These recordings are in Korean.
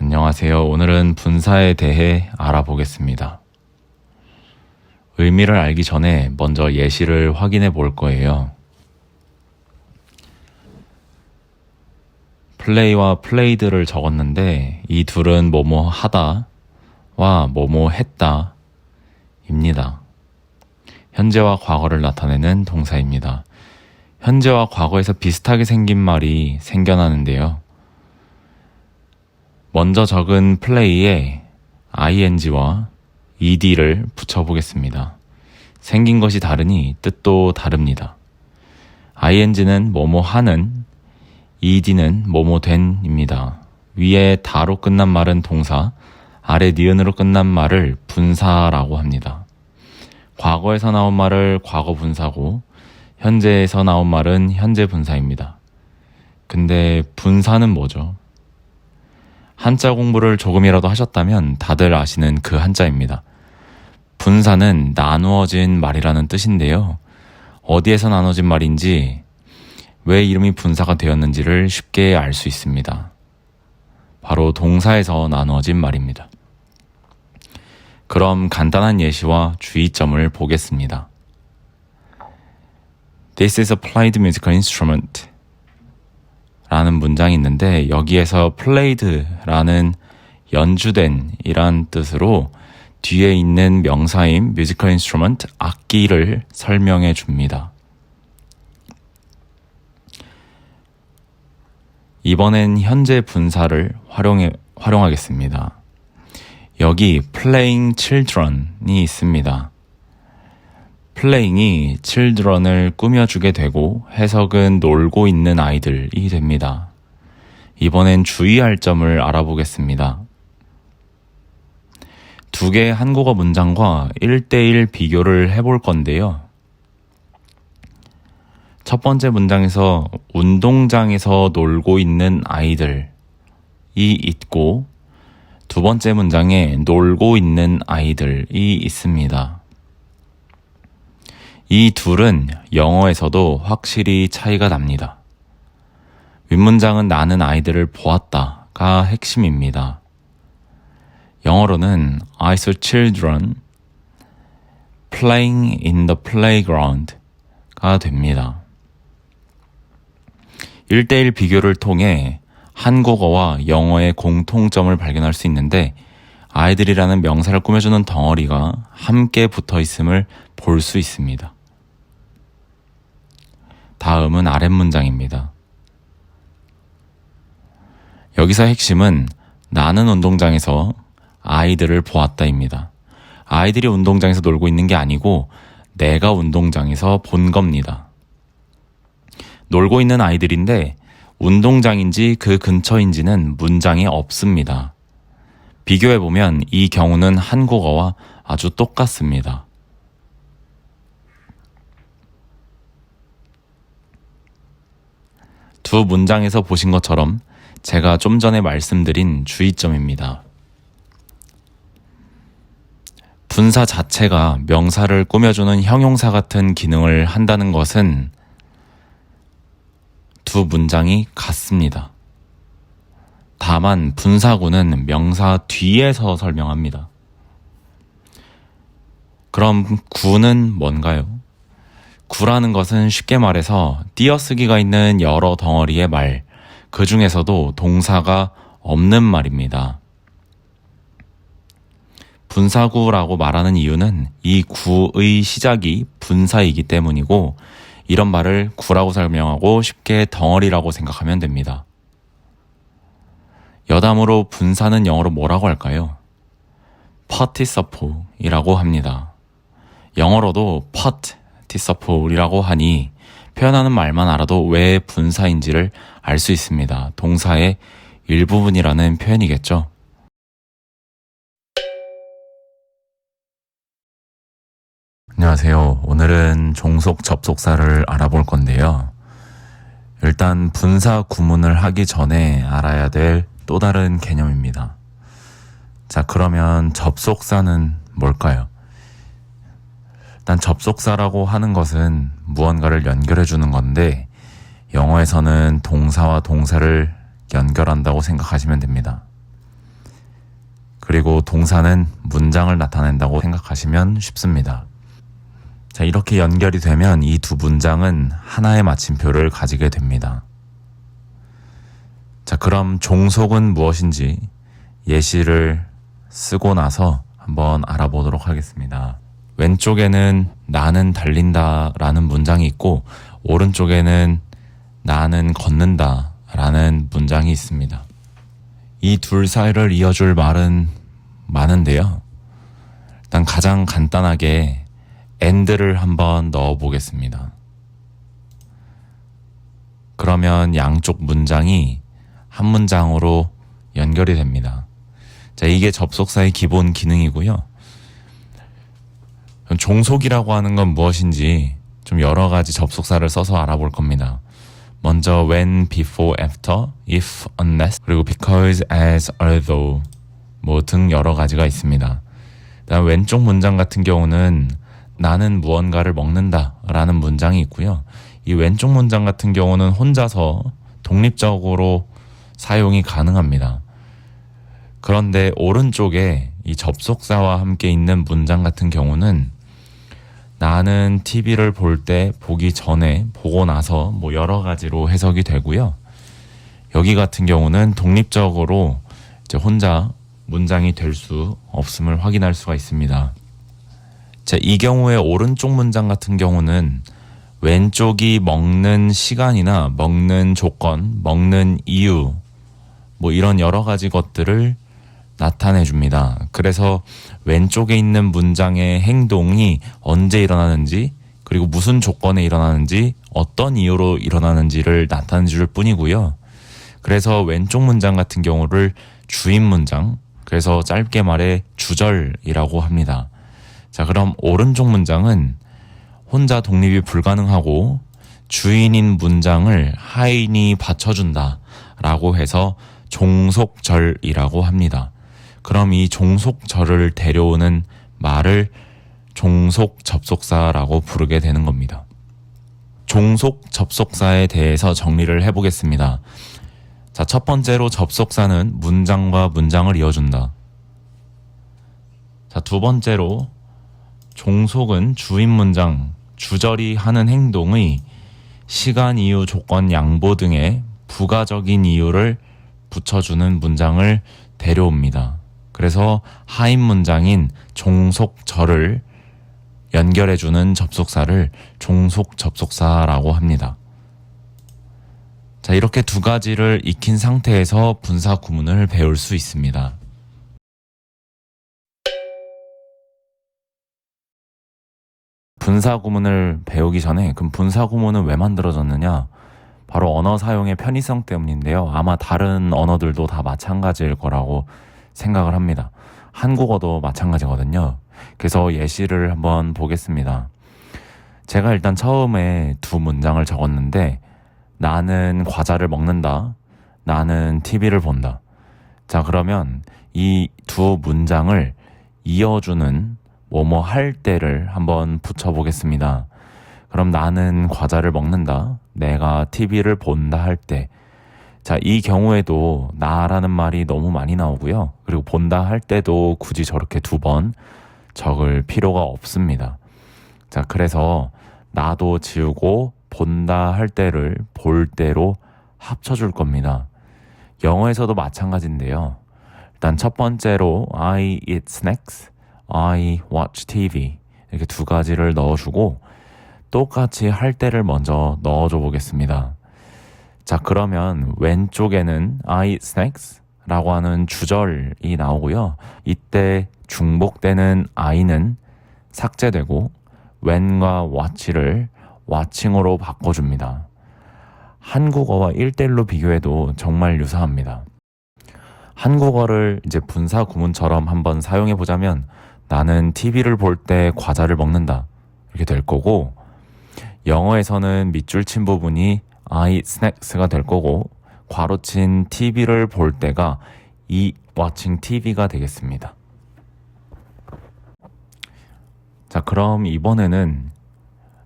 안녕하세요. 오늘은 분사에 대해 알아보겠습니다. 의미를 알기 전에 먼저 예시를 확인해 볼 거예요. 플레이와 플레이드를 적었는데 이 둘은 뭐뭐 하다와 뭐뭐 했다 입니다. 현재와 과거를 나타내는 동사입니다. 현재와 과거에서 비슷하게 생긴 말이 생겨나는데요. 먼저 적은 플레이에 ing와 ed를 붙여보겠습니다. 생긴 것이 다르니 뜻도 다릅니다. ing는 뭐뭐 하는, ed는 뭐뭐 된입니다. 위에 다로 끝난 말은 동사, 아래 니은으로 끝난 말을 분사라고 합니다. 과거에서 나온 말을 과거 분사고, 현재에서 나온 말은 현재 분사입니다. 근데 분사는 뭐죠? 한자 공부를 조금이라도 하셨다면 다들 아시는 그 한자입니다. 분사는 나누어진 말이라는 뜻인데요. 어디에서 나눠진 말인지, 왜 이름이 분사가 되었는지를 쉽게 알 수 있습니다. 바로 동사에서 나누어진 말입니다. 그럼 간단한 예시와 주의점을 보겠습니다. This is a played musical instrument 라는 문장이 있는데 여기에서 played라는 연주된 이란 뜻으로 뒤에 있는 명사인 musical instrument, 악기를 설명해 줍니다. 이번엔 현재 분사를 활용하겠습니다. 여기 playing children이 있습니다. playing이 children을 꾸며주게 되고 해석은 놀고 있는 아이들이 됩니다. 이번엔 주의할 점을 알아보겠습니다. 두 개의 한국어 문장과 1대1 비교를 해볼 건데요. 첫 번째 문장에서 운동장에서 놀고 있는 아이들이 있고 두 번째 문장에 놀고 있는 아이들이 있습니다. 이 둘은 영어에서도 확실히 차이가 납니다. 윗문장은 나는 아이들을 보았다가 핵심입니다. 영어로는 I saw children playing in the playground가 됩니다. 1대1 비교를 통해 한국어와 영어의 공통점을 발견할 수 있는데 아이들이라는 명사를 꾸며주는 덩어리가 함께 붙어 있음을 볼 수 있습니다. 다음은 아랫문장입니다. 여기서 핵심은 나는 운동장에서 아이들을 보았다입니다. 아이들이 운동장에서 놀고 있는 게 아니고 내가 운동장에서 본 겁니다. 놀고 있는 아이들인데 운동장인지 그 근처인지는 문장에 없습니다. 비교해보면 이 경우는 한국어와 아주 똑같습니다. 두 문장에서 보신 것처럼 제가 좀 전에 말씀드린 주의점입니다. 분사 자체가 명사를 꾸며주는 형용사 같은 기능을 한다는 것은 두 문장이 같습니다. 다만 분사구는 명사 뒤에서 설명합니다. 그럼 구는 뭔가요? 구라는 것은 쉽게 말해서 띄어쓰기가 있는 여러 덩어리의 말, 그 중에서도 동사가 없는 말입니다. 분사구라고 말하는 이유는 이 구의 시작이 분사이기 때문이고 이런 말을 구라고 설명하고 쉽게 덩어리라고 생각하면 됩니다. 여담으로 분사는 영어로 뭐라고 할까요? participle이라고 합니다. 영어로도 participle이라고 하니 표현하는 말만 알아도 왜 분사인지를 알 수 있습니다. 동사의 일부분이라는 표현이겠죠. 안녕하세요. 오늘은 종속 접속사를 알아볼 건데요. 일단 분사 구문을 하기 전에 알아야 될 또 다른 개념입니다. 자, 그러면 접속사는 뭘까요? 일단 접속사라고 하는 것은 무언가를 연결해 주는 건데 영어에서는 동사와 동사를 연결한다고 생각하시면 됩니다. 그리고 동사는 문장을 나타낸다고 생각하시면 쉽습니다. 자, 이렇게 연결이 되면 이 두 문장은 하나의 마침표를 가지게 됩니다. 자, 그럼 종속은 무엇인지 예시를 쓰고 나서 한번 알아보도록 하겠습니다. 왼쪽에는 나는 달린다 라는 문장이 있고 오른쪽에는 나는 걷는다 라는 문장이 있습니다. 이 둘 사이를 이어줄 말은 많은데요. 일단 가장 간단하게 and를 한번 넣어 보겠습니다. 그러면 양쪽 문장이 한 문장으로 연결이 됩니다. 자, 이게 접속사의 기본 기능이고요. 종속이라고 하는 건 무엇인지 좀 여러 가지 접속사를 써서 알아볼 겁니다. 먼저 when, before, after, if, unless, 그리고 because, as, although 뭐 등 여러 가지가 있습니다. 그다음 왼쪽 문장 같은 경우는 나는 무언가를 먹는다 라는 문장이 있고요. 이 왼쪽 문장 같은 경우는 혼자서 독립적으로 사용이 가능합니다. 그런데 오른쪽에 이 접속사와 함께 있는 문장 같은 경우는 나는 TV를 볼 때, 보기 전에, 보고 나서 뭐 여러 가지로 해석이 되고요. 여기 같은 경우는 독립적으로 이제 혼자 문장이 될 수 없음을 확인할 수가 있습니다. 자, 이 경우에 오른쪽 문장 같은 경우는 왼쪽이 먹는 시간이나 먹는 조건, 먹는 이유 뭐 이런 여러 가지 것들을 나타내 줍니다. 그래서 왼쪽에 있는 문장의 행동이 언제 일어나는지 그리고 무슨 조건에 일어나는지 어떤 이유로 일어나는지를 나타내 줄 뿐이고요. 그래서 왼쪽 문장 같은 경우를 주인 문장, 그래서 짧게 말해 주절이라고 합니다. 자, 그럼 오른쪽 문장은 혼자 독립이 불가능하고 주인인 문장을 하인이 받쳐준다 라고 해서 종속절이라고 합니다. 그럼 이 종속절을 데려오는 말을 종속 접속사라고 부르게 되는 겁니다. 종속 접속사에 대해서 정리를 해보겠습니다. 자, 첫 번째로 접속사는 문장과 문장을 이어준다. 자, 두 번째로 종속은 주인 문장, 주절이 하는 행동의 시간, 이유, 조건, 양보 등의 부가적인 이유를 붙여주는 문장을 데려옵니다. 그래서 하인 문장인 종속절을 연결해주는 접속사를 종속 접속사라고 합니다. 자, 이렇게 두 가지를 익힌 상태에서 분사 구문을 배울 수 있습니다. 분사 구문을 배우기 전에 그럼 분사 구문은 왜 만들어졌느냐? 바로 언어 사용의 편의성 때문인데요. 아마 다른 언어들도 다 마찬가지일 거라고 생각을 합니다. 한국어도 마찬가지거든요. 그래서 예시를 한번 보겠습니다. 제가 일단 처음에 두 문장을 적었는데 나는 과자를 먹는다. 나는 TV를 본다. 자, 그러면 이 두 문장을 이어주는 뭐뭐 할 때를 한번 붙여보겠습니다. 그럼 나는 과자를 먹는다. 내가 TV를 본다 할 때. 자, 이 경우에도 나라는 말이 너무 많이 나오고요. 그리고 본다 할 때도 굳이 저렇게 두 번 적을 필요가 없습니다. 자, 그래서 나도 지우고 본다 할 때를 볼 때로 합쳐줄 겁니다. 영어에서도 마찬가지인데요. 일단 첫 번째로 I eat snacks, I watch TV 이렇게 두 가지를 넣어주고 똑같이 할 때를 먼저 넣어줘 보겠습니다. 자, 그러면 왼쪽에는 I eat snacks 라고 하는 주절이 나오고요. 이때 중복되는 I는 삭제되고 when과 watch를 watching으로 바꿔줍니다. 한국어와 1대1로 비교해도 정말 유사합니다. 한국어를 이제 분사 구문처럼 한번 사용해 보자면 나는 TV를 볼 때 과자를 먹는다 이렇게 될 거고, 영어에서는 밑줄 친 부분이 I eat snacks가 될 거고 괄호친 TV를 볼 때가 eat watching TV가 되겠습니다. 자, 그럼 이번에는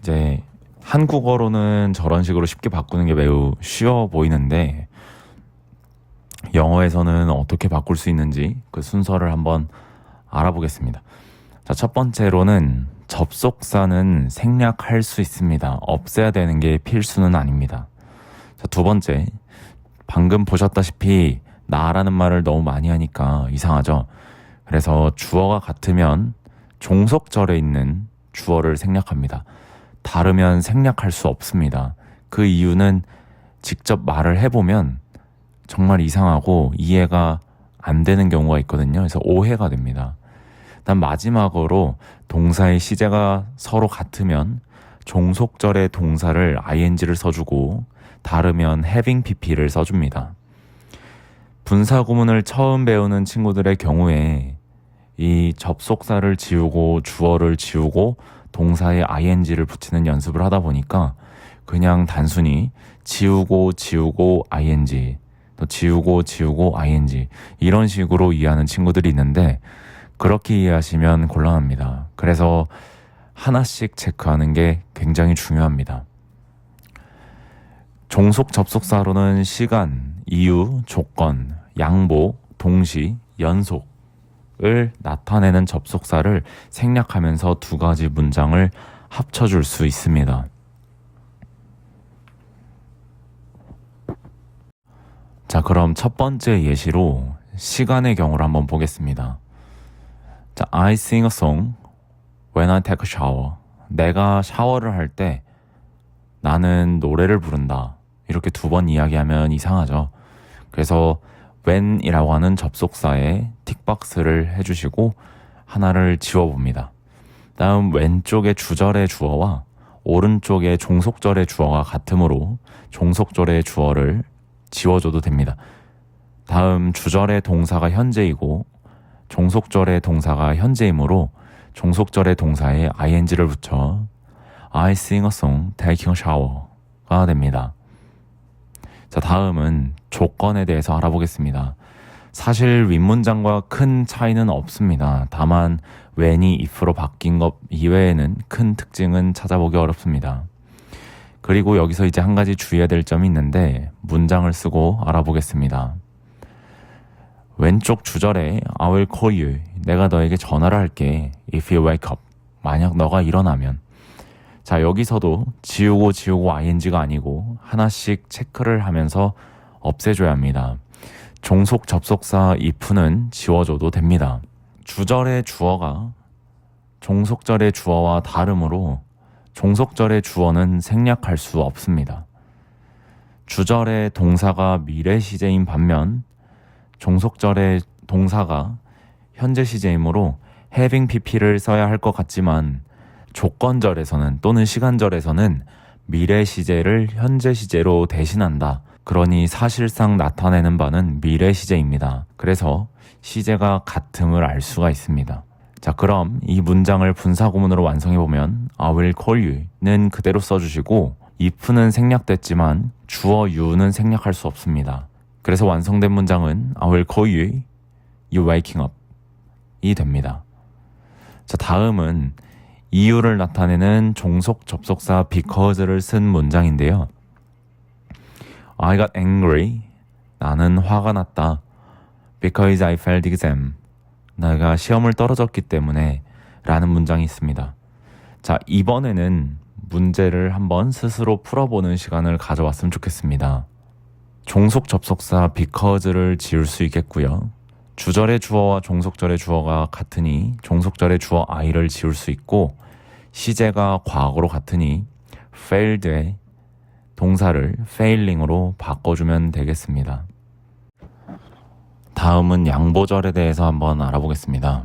이제 한국어로는 저런 식으로 쉽게 바꾸는 게 매우 쉬워 보이는데 영어에서는 어떻게 바꿀 수 있는지 그 순서를 한번 알아보겠습니다. 자, 첫 번째로는 접속사는 생략할 수 있습니다. 없애야 되는 게 필수는 아닙니다. 자, 두 번째, 방금 보셨다시피 나라는 말을 너무 많이 하니까 이상하죠? 그래서 주어가 같으면 종속절에 있는 주어를 생략합니다. 다르면 생략할 수 없습니다. 그 이유는 직접 말을 해보면 정말 이상하고 이해가 안 되는 경우가 있거든요. 그래서 오해가 됩니다. 일단 마지막으로 동사의 시제가 서로 같으면 종속절의 동사를 ing를 써주고 다르면 having pp를 써줍니다. 분사 구문을 처음 배우는 친구들의 경우에 이 접속사를 지우고 주어를 지우고 동사에 ing를 붙이는 연습을 하다 보니까 그냥 단순히 지우고 ing, 또 지우고 ing 이런 식으로 이해하는 친구들이 있는데 그렇게 이해하시면 곤란합니다. 그래서 하나씩 체크하는 게 굉장히 중요합니다. 종속 접속사로는 시간, 이유, 조건, 양보, 동시, 연속을 나타내는 접속사를 생략하면서 두 가지 문장을 합쳐줄 수 있습니다. 자, 그럼 첫 번째 예시로 시간의 경우를 한번 보겠습니다. 자, I sing a song when I take a shower. 내가 샤워를 할 때 나는 노래를 부른다. 이렇게 두 번 이야기하면 이상하죠. 그래서 when이라고 하는 접속사에 틱박스를 해주시고 하나를 지워봅니다. 다음 왼쪽의 주절의 주어와 오른쪽의 종속절의 주어가 같으므로 종속절의 주어를 지워줘도 됩니다. 다음 주절의 동사가 현재이고 종속절의 동사가 현재이므로 종속절의 동사에 ing를 붙여 I sing a song taking a shower가 됩니다. 자, 다음은 조건에 대해서 알아보겠습니다. 사실 윗문장과 큰 차이는 없습니다. 다만 when이 if로 바뀐 것 이외에는 큰 특징은 찾아보기 어렵습니다. 그리고 여기서 이제 한 가지 주의해야 될 점이 있는데 문장을 쓰고 알아보겠습니다. 왼쪽 주절에 I will call you. 내가 너에게 전화를 할게. If you wake up. 만약 너가 일어나면. 자, 여기서도 지우고 ing가 아니고 하나씩 체크를 하면서 없애줘야 합니다. 종속 접속사 if는 지워줘도 됩니다. 주절의 주어가 종속절의 주어와 다르므로 종속절의 주어는 생략할 수 없습니다. 주절의 동사가 미래 시제인 반면 종속절의 동사가 현재 시제이므로 having pp를 써야 할 것 같지만 조건절에서는 또는 시간절에서는 미래 시제를 현재 시제로 대신한다. 그러니 사실상 나타내는 바는 미래 시제입니다. 그래서 시제가 같음을 알 수가 있습니다. 자, 그럼 이 문장을 분사구문으로 완성해보면 I will call you는 그대로 써주시고 if는 생략됐지만 주어 you는 생략할 수 없습니다. 그래서 완성된 문장은 I will call you, you waking up 이 됩니다. 자, 다음은 이유를 나타내는 종속 접속사 because를 쓴 문장인데요. I got angry. 나는 화가 났다. Because I failed exam. 내가 시험을 떨어졌기 때문에 라는 문장이 있습니다. 자, 이번에는 문제를 한번 스스로 풀어보는 시간을 가져왔으면 좋겠습니다. 종속 접속사 because를 지울 수 있겠고요. 주절의 주어와 종속절의 주어가 같으니 종속절의 주어 I를 지울 수 있고 시제가 과거로 같으니 failed의 동사를 failing으로 바꿔주면 되겠습니다. 다음은 양보절에 대해서 한번 알아보겠습니다.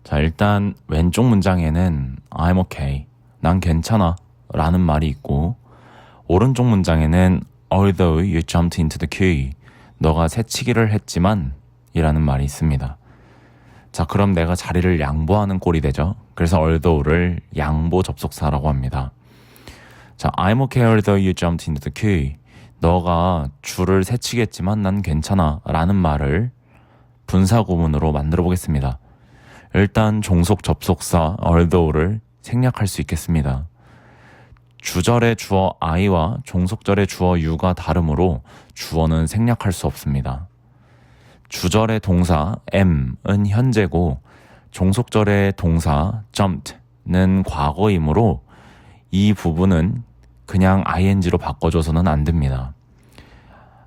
자, 일단 왼쪽 문장에는 I'm okay, 난 괜찮아 라는 말이 있고 오른쪽 문장에는 although you jumped into the queue, 너가 새치기를 했지만 이라는 말이 있습니다. 자, 그럼 내가 자리를 양보하는 꼴이 되죠. 그래서 although를 양보 접속사라고 합니다. 자, I'm okay although you jumped into the queue. 너가 줄을 새치겠지만 난 괜찮아 라는 말을 분사구문으로 만들어 보겠습니다. 일단 종속 접속사 although를 생략할 수 있겠습니다. 주절의 주어 I와 종속절의 주어 U가 다르므로 주어는 생략할 수 없습니다. 주절의 동사 am은 현재고 종속절의 동사 jumped는 과거이므로 이 부분은 그냥 ing로 바꿔줘서는 안 됩니다.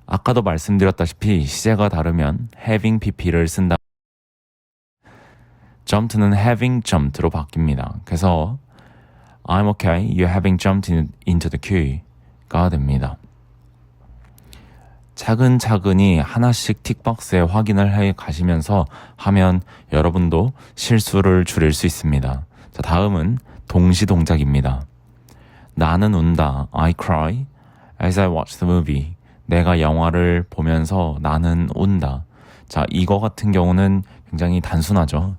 아까도 말씀드렸다시피 시제가 다르면 having pp를 쓴다. jumped는 having jumped로 바뀝니다. 그래서 I'm okay, you're having jumped into the queue가 됩니다. 차근차근히 하나씩 틱박스에 확인을 해 가시면서 하면 여러분도 실수를 줄일 수 있습니다. 자, 다음은 동시 동작입니다. 나는 운다. I cry as I watch the movie. 내가 영화를 보면서 나는 운다. 자, 이거 같은 경우는 굉장히 단순하죠.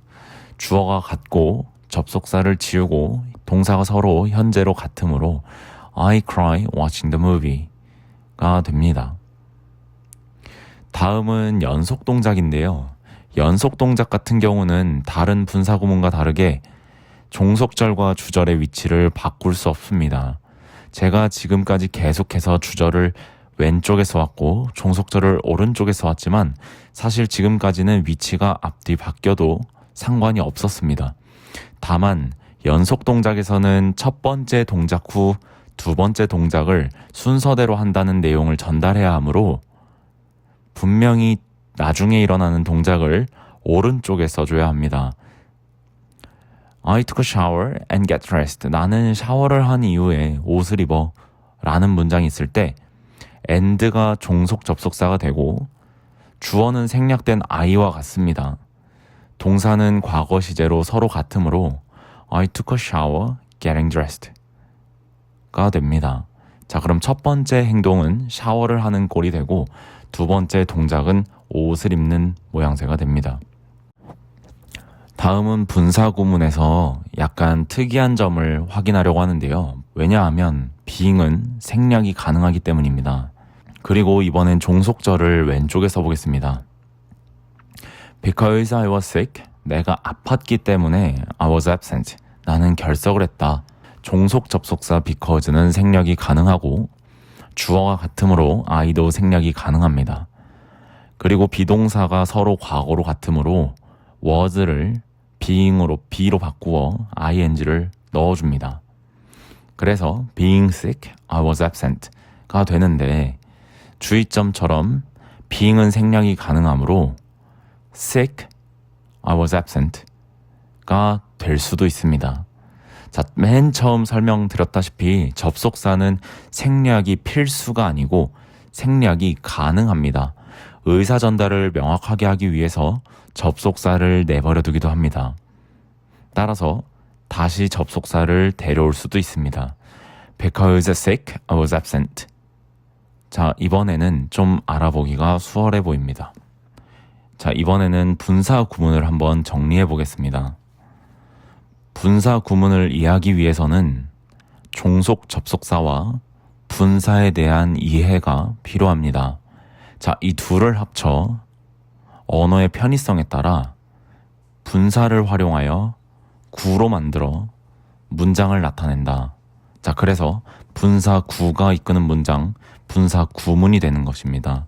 주어가 같고 접속사를 지우고 동사가 서로 현재로 같으므로 I cry watching the movie가 됩니다. 다음은 연속 동작인데요. 연속 동작 같은 경우는 다른 분사 구문과 다르게 종속절과 주절의 위치를 바꿀 수 없습니다. 제가 지금까지 계속해서 주절을 왼쪽에서 왔고 종속절을 오른쪽에서 왔지만 사실 지금까지는 위치가 앞뒤 바뀌어도 상관이 없었습니다. 다만 연속 동작에서는 첫 번째 동작 후 두 번째 동작을 순서대로 한다는 내용을 전달해야 하므로 분명히 나중에 일어나는 동작을 오른쪽에 써줘야 합니다. I took a shower and get dressed. 나는 샤워를 한 이후에 옷을 입어 라는 문장이 있을 때 and가 종속 접속사가 되고 주어는 생략된 I와 같습니다. 동사는 과거 시제로 서로 같으므로 I took a shower getting dressed가 됩니다. 자, 그럼 첫 번째 행동은 샤워를 하는 꼴이 되고 두 번째 동작은 옷을 입는 모양새가 됩니다. 다음은 분사 구문에서 약간 특이한 점을 확인하려고 하는데요. 왜냐하면 being은 생략이 가능하기 때문입니다. 그리고 이번엔 종속절을 왼쪽에 써보겠습니다. Because I was sick, 내가 아팠기 때문에 I was absent, 나는 결석을 했다. 종속 접속사 because는 생략이 가능하고 주어가 같으므로 I도 생략이 가능합니다. 그리고 비동사가 서로 과거로 같으므로 was를 being으로 be로 바꾸어 ing를 넣어줍니다. 그래서 being sick, I was absent가 되는데 주의점처럼 being은 생략이 가능하므로 sick, I was absent가 될 수도 있습니다. 자, 맨 처음 설명드렸다시피 접속사는 생략이 필수가 아니고 생략이 가능합니다. 의사 전달을 명확하게 하기 위해서 접속사를 내버려 두기도 합니다. 따라서 다시 접속사를 데려올 수도 있습니다. Because sick, I was absent. 자, 이번에는 좀 알아보기가 수월해 보입니다. 자, 이번에는 분사 구문을 한번 정리해 보겠습니다. 분사 구문을 이해하기 위해서는 종속 접속사와 분사에 대한 이해가 필요합니다. 자, 이 둘을 합쳐 언어의 편의성에 따라 분사를 활용하여 구로 만들어 문장을 나타낸다. 자, 그래서 분사 구가 이끄는 문장, 분사 구문이 되는 것입니다.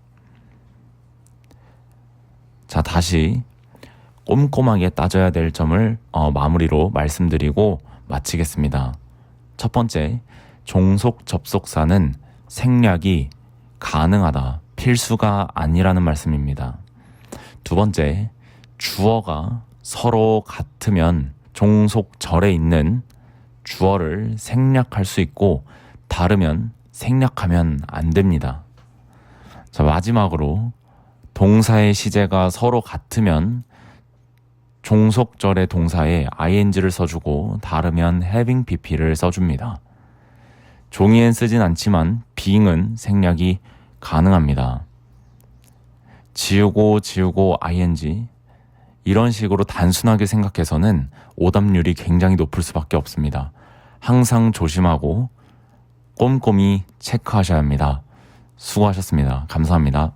자, 다시 꼼꼼하게 따져야 될 점을 마무리로 말씀드리고 마치겠습니다. 첫 번째, 종속 접속사는 생략이 가능하다, 필수가 아니라는 말씀입니다. 두 번째, 주어가 서로 같으면 종속절에 있는 주어를 생략할 수 있고 다르면 생략하면 안 됩니다. 자, 마지막으로 동사의 시제가 서로 같으면 종속절의 동사에 ing를 써주고 다르면 having pp를 써줍니다. 종이엔 쓰진 않지만 being은 생략이 가능합니다. 지우고 ing 이런 식으로 단순하게 생각해서는 오답률이 굉장히 높을 수밖에 없습니다. 항상 조심하고 꼼꼼히 체크하셔야 합니다. 수고하셨습니다. 감사합니다.